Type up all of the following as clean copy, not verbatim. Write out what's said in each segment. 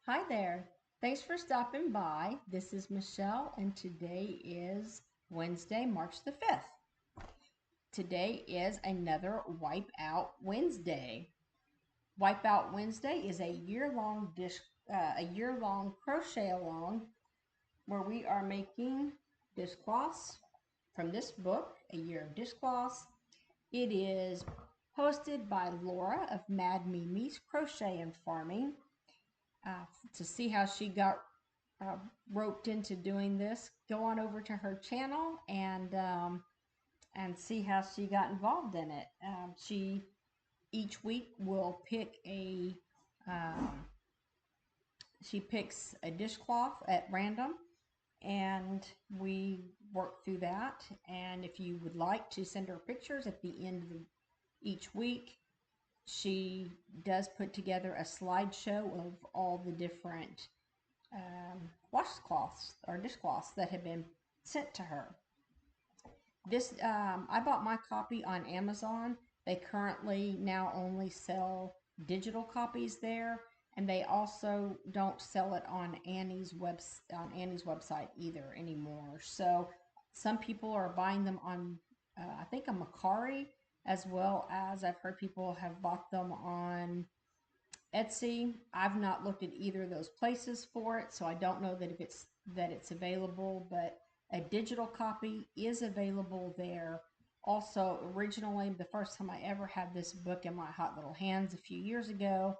Hi there. Thanks for stopping by. This is Michelle, and today is Wednesday, March the 5th. Today is another Wipeout Wednesday. Wipeout Wednesday is a year-long crochet along where we are making dishcloths from this book, A Year of Dishcloths. It is hosted by Laura of Mad Mimi's Crochet and Farming. To see how she got uh, roped into doing this, go on over to her channel and see how she got involved in it. She each week will pick a um, she picks a dishcloth at random, and we work through that. And if you would like to send her pictures at the end of each week, she does put together a slideshow of all the different washcloths or dishcloths that have been sent to her. I bought my copy on Amazon. They currently now only sell digital copies there, and they also don't sell it on Annie's website either anymore. So some people are buying them on I think a Macari, as well as I've heard people have bought them on Etsy. I've not looked at either of those places for it, so I don't know that it's available, but a digital copy is available there. Also, originally, the first time I ever had this book in my hot little hands a few years ago,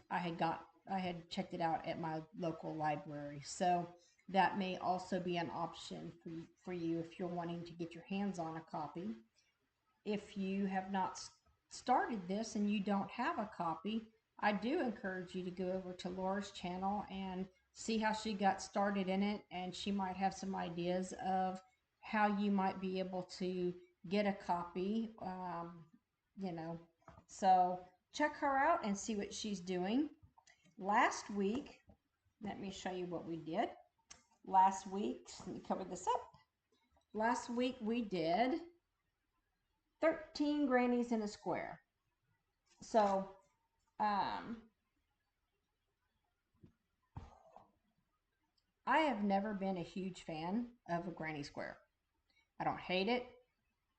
I had checked it out at my local library. So that may also be an option for you if you're wanting to get your hands on a copy. If you have not started this and you don't have a copy, I do encourage you to go over to Laura's channel and see how she got started in it, and she might have some ideas of how you might be able to get a copy. You know, so check her out and see what she's doing. Last week, let me show you what we did. Last week, let me cover this up. Last week we did 13 grannies in a square. So um, I have never been a huge fan of a granny square. I don't hate it.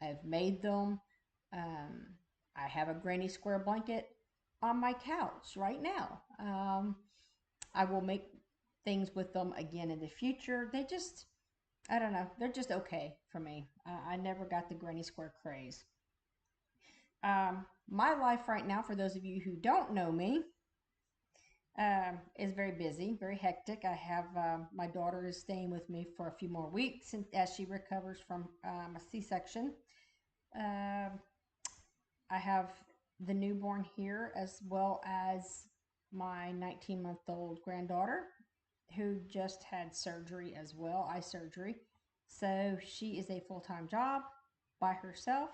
I've made them. Um, I have a granny square blanket on my couch right now. I will make things with them again in the future. I don't know, they're just okay for me. I never got the granny square craze. My life right now, for those of you who don't know me, is very busy, very hectic. I have my daughter is staying with me for a few more weeks as she recovers from a C-section. I have the newborn here, as well as my 19-month-old granddaughter who just had surgery as well, eye surgery. So she is a full-time job by herself,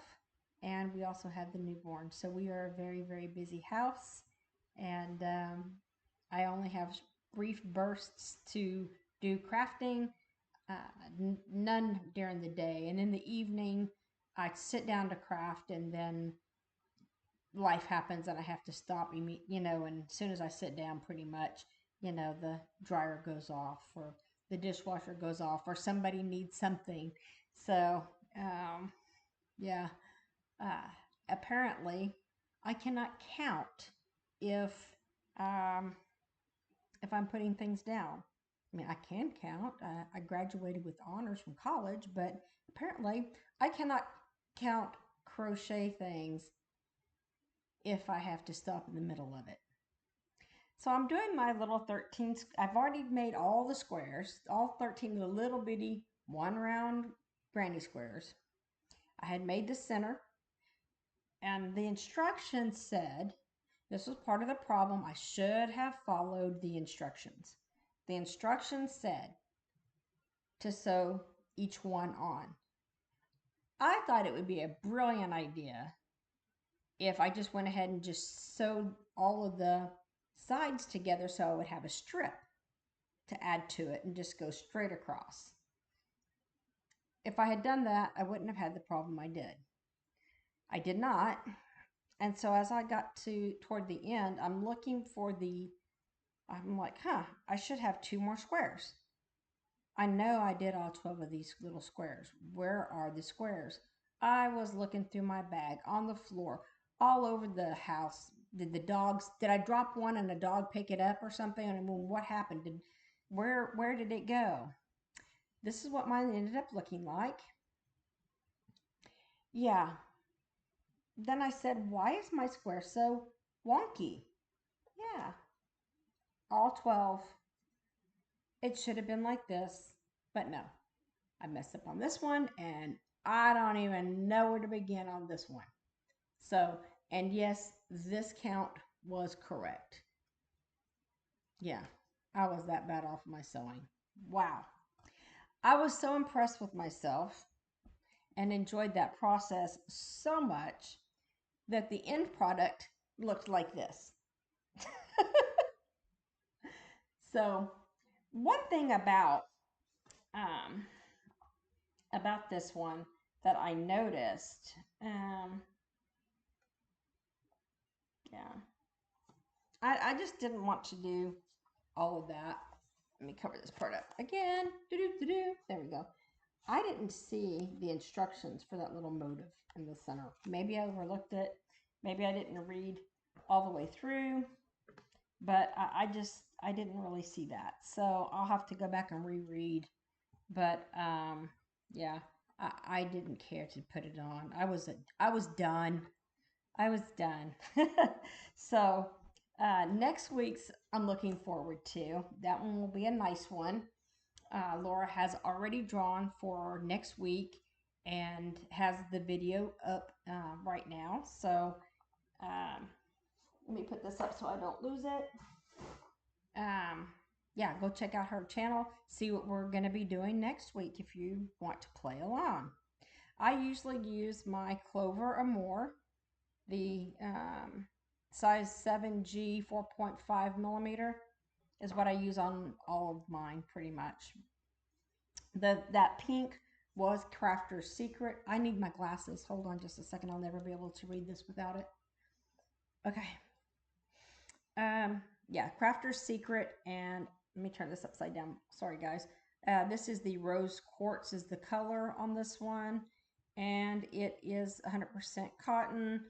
and we also have the newborn. So we are a very, very busy house, and I only have brief bursts to do crafting, none during the day. And in the evening, I sit down to craft, and then life happens and I have to stop, and as soon as I sit down, pretty much, the dryer goes off or the dishwasher goes off or somebody needs something. So, yeah, uh, apparently I cannot count if, um, if I'm putting things down. I mean, I can count. I graduated with honors from college, but apparently I cannot count crochet things if I have to stop in the middle of it. So I'm doing my little 13, I've already made all the squares, all 13 of the little bitty 1 round granny squares. I had made the center, and the instructions said, this was part of the problem, I should have followed the instructions. The instructions said to sew each one on. I thought it would be a brilliant idea if I just went ahead and just sewed all of the sides together so I would have a strip to add to it and just go straight across. If I had done that, I wouldn't have had the problem I did. I did not. And so as I got toward the end, I'm looking for the I'm like, huh, I should have 2 more squares. I know I did all 12 of these little squares. Where are the squares? I was looking through my bag, on the floor, all over the house. Did I drop one and a dog pick it up or something? And what happened? Where did it go? This is what mine ended up looking like. Yeah. Then I said, why is my square so wonky? Yeah, all 12. It should have been like this, but no. I messed up on this one, and I don't even know where to begin on this one. So, and yes, this count was correct. Yeah, I was that bad off my sewing. Wow. I was so impressed with myself and enjoyed that process so much that the end product looked like this. So, one thing um, about this one that I noticed, yeah, I just didn't want to do all of that. Let me cover this part up again. There we go. I didn't see the instructions for that little motive in the center. Maybe I overlooked it. Maybe I didn't read all the way through, but I didn't really see that. So I'll have to go back and reread. But yeah, I didn't care to put it on. I was done. I was done. So next week's I'm looking forward to. That one will be a nice one. Laura has already drawn for next week and has the video up right now. So let me put this up so I don't lose it. Yeah, go check out her channel. See what we're going to be doing next week if you want to play along. I usually use my Clover Amour, the size 7G 4.5 millimeter is what I use on all of mine pretty much. That pink was Crafter's Secret. I need my glasses. Hold on just a second. I'll never be able to read this without it. Okay. Yeah, Crafter's Secret, and let me turn this upside down. Sorry, guys. This is the Rose Quartz is the color on this one, and it is 100% cotton,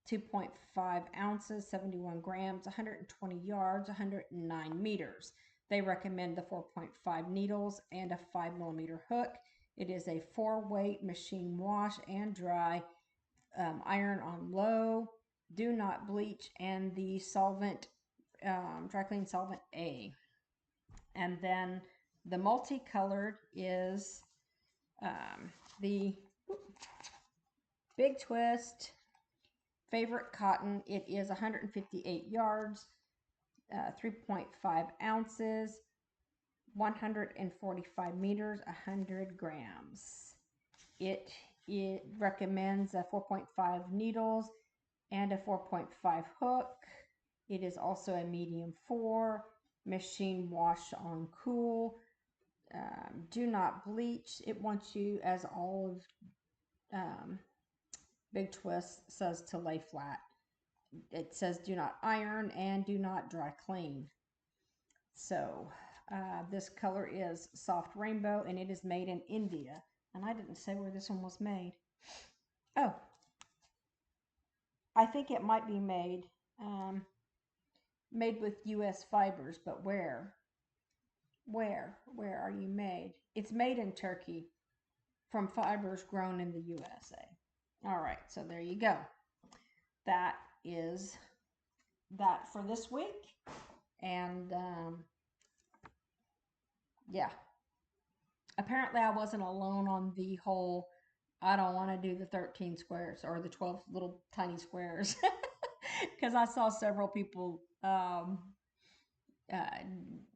2.5 ounces, 71 grams, 120 yards, 109 meters. They recommend the 4.5 needles and a 5 millimeter hook. It is a 4-weight machine wash and dry, iron on low, do not bleach, and the solvent, dry clean solvent A. And then the multicolored is the Big Twist Favorite Cotton. It is 158 yards, 3.5 ounces, 145 meters, 100 grams. It recommends a 4.5 needles and a 4.5 hook. It is also a medium 4, machine wash on cool. Do not bleach. It wants you, as all of Big Twist says, to lay flat. It says do not iron and do not dry clean. So this color is soft rainbow, and it is made in India. And I didn't say where this one was made. Oh, I think it might be made made with U.S. fibers, but where? Where are you made? It's made in Turkey from fibers grown in the USA. All right, so there you go. That is that for this week. And yeah, apparently I wasn't alone on the whole I don't want to do the 13 squares or the 12 little tiny squares, because I saw several people uh,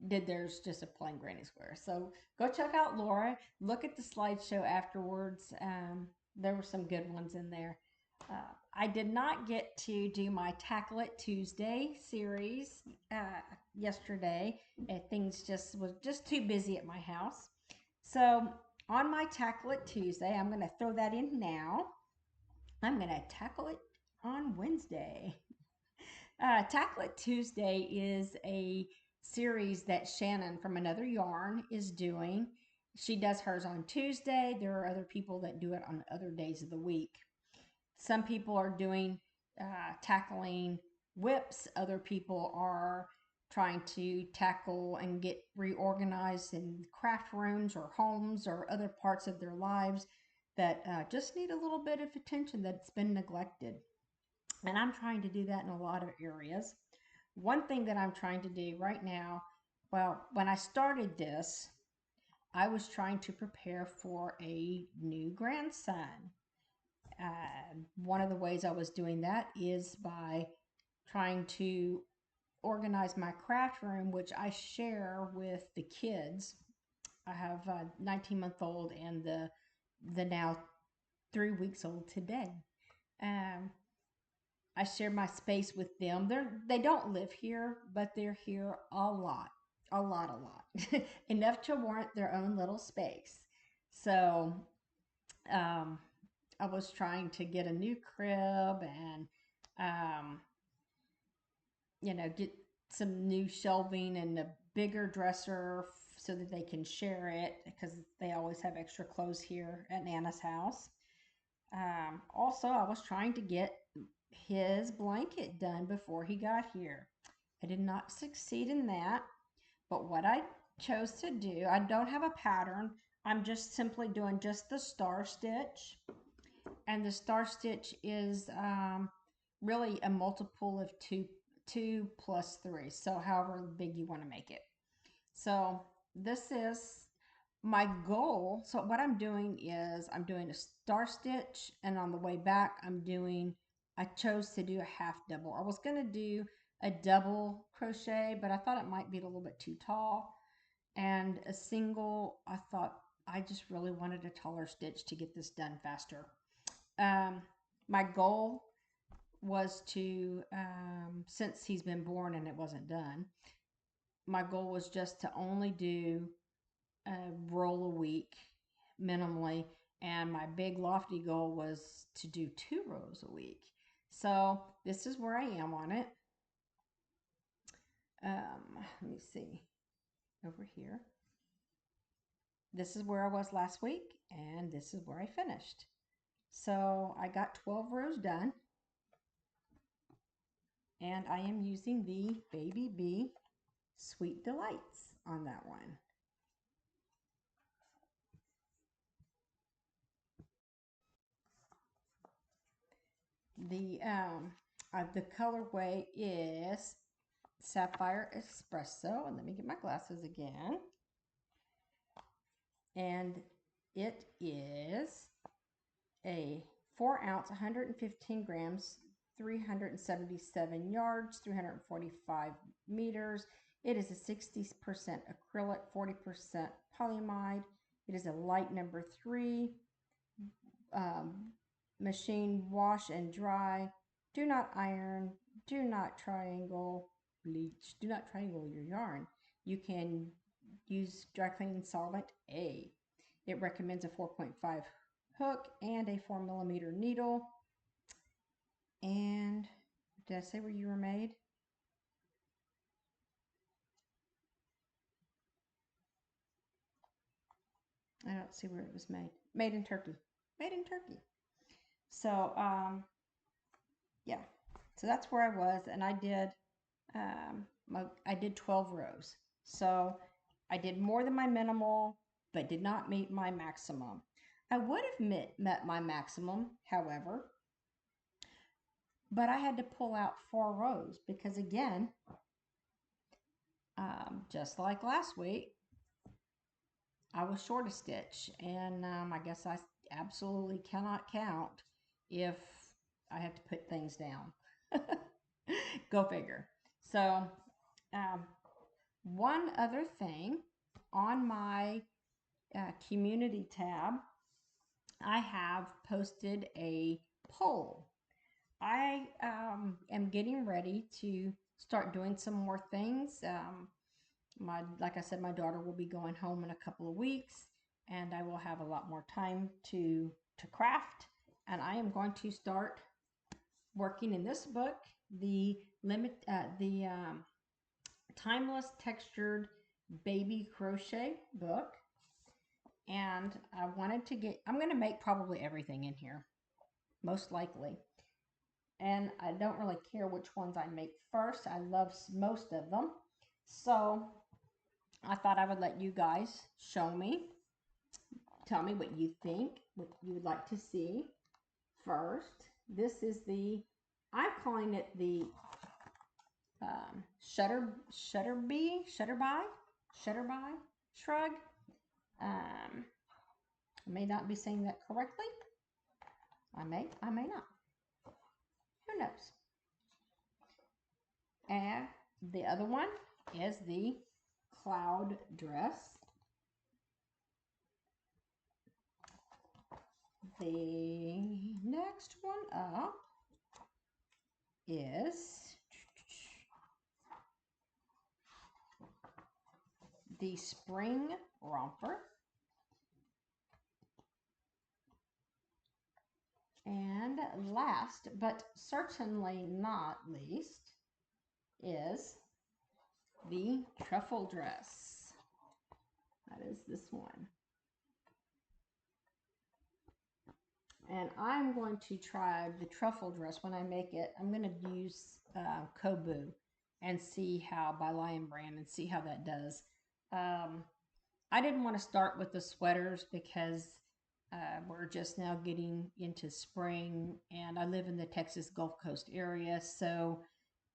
did theirs just a plain granny square. So go check out Laura. Look at the slideshow afterwards. There were some good ones in there. I did not get to do my Tackle It Tuesday series yesterday. Things was just too busy at my house. So on my Tackle It Tuesday, I'm going to throw that in now. I'm going to tackle it on Wednesday. Tackle It Tuesday is a series that Shannon from Another Yarn is doing. She does hers on Tuesday. There are other people that do it on other days of the week. Some people are doing tackling whips. Other people are trying to tackle and get reorganized in craft rooms or homes or other parts of their lives that just need a little bit of attention that's been neglected. And I'm trying to do that in a lot of areas. One thing that I'm trying to do right now, well, when I started this, I was trying to prepare for a new grandson. One of the ways I was doing that is by trying to organize my craft room, which I share with the kids. I have a 19-month-old and the now 3 weeks old today. I share my space with them. They don't live here, but they're here a lot, a lot, a lot, enough to warrant their own little space. So I was trying to get a new crib and get some new shelving and a bigger dresser so that they can share it because they always have extra clothes here at Nana's house. Also, I was trying to get his blanket done before he got here. I did not succeed in that, but what I chose to do, I don't have a pattern. I'm just simply doing just the star stitch, and the star stitch is really a multiple of two plus three, so however big you want to make it. So this is my goal. So what I'm doing is I'm doing a star stitch, and on the way back I chose to do a half double. I was going to do a double crochet, but I thought it might be a little bit too tall. And a single, I thought I just really wanted a taller stitch to get this done faster. My goal was to, since he's been born and it wasn't done, my goal was just to only do a roll a week minimally, and my big lofty goal was to do 2 rows a week. So this is where I am on it. Let me see over here. This is where I was last week, and this is where I finished. So I got 12 rows done, and I am using the Baby Bee Sweet Delights on that one. The colorway is Sapphire Espresso, and let me get my glasses again. And it is a 4-ounce, 115 grams, 377 yards, 345 meters. It is a 60% acrylic, 40% polyamide. It is a light number 3. Machine wash and dry. Do not iron. Do not triangle bleach. Do not triangle your yarn. You can use dry cleaning solvent A. It recommends a 4.5 hook and a 4mm needle. And did I say where you were made? I don't see where it was made. Made in Turkey. Made in Turkey. So yeah, so that's where I was, and I did 12 rows. So I did more than my minimal, but did not meet my maximum. I would have met my maximum, however, but I had to pull out 4 rows because, again, just like last week, I was short a stitch, and I guess I absolutely cannot count if I have to put things down. Go figure. So one other thing, on my community tab, I have posted a poll. I am getting ready to start doing some more things. Like I said, my daughter will be going home in a couple of weeks, and I will have a lot more time to craft. And I am going to start working in this book, the Timeless Textured Baby Crochet book. And I wanted to get, I'm going to make probably everything in here, most likely. And I don't really care which ones I make first. I love most of them. So I thought I would let you guys show me. Tell me what you think, what you would like to see first. This is the, I'm calling it the Shutterby shrug. I may not be saying that correctly. I may not. Who knows? And the other one is the cloud dress. The next one up is the spring romper. And last, but certainly not least, is the truffle dress. That is this one. And I'm going to try the truffle dress when I make it. I'm going to use Kobu and see how, by Lion Brand, and see how that does. I didn't want to start with the sweaters because we're just now getting into spring, and I live in the Texas Gulf Coast area, so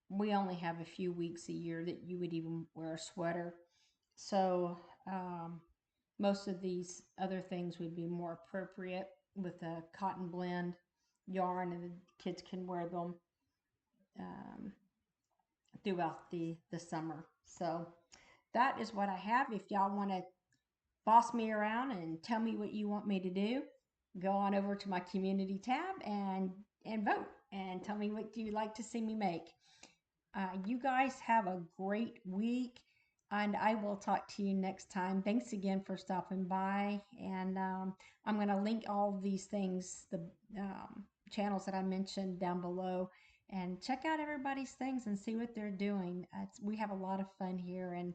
we only have a few weeks a year that you would even wear a sweater. So most of these other things would be more appropriate with a cotton blend yarn, and the kids can wear them throughout the summer. So that is what I have. If y'all want to boss me around and tell me what you want me to do, go on over to my community tab and vote and tell me what you like to see me make. You guys have a great week, and I will talk to you next time. Thanks again for stopping by, and I'm going to link all these things, the channels that I mentioned down below, and check out everybody's things and see what they're doing. We have a lot of fun here, and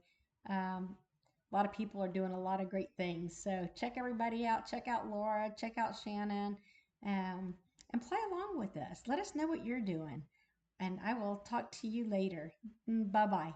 a lot of people are doing a lot of great things. So check everybody out. Check out Laura. Check out Shannon, and play along with us. Let us know what you're doing. And I will talk to you later. Bye-bye.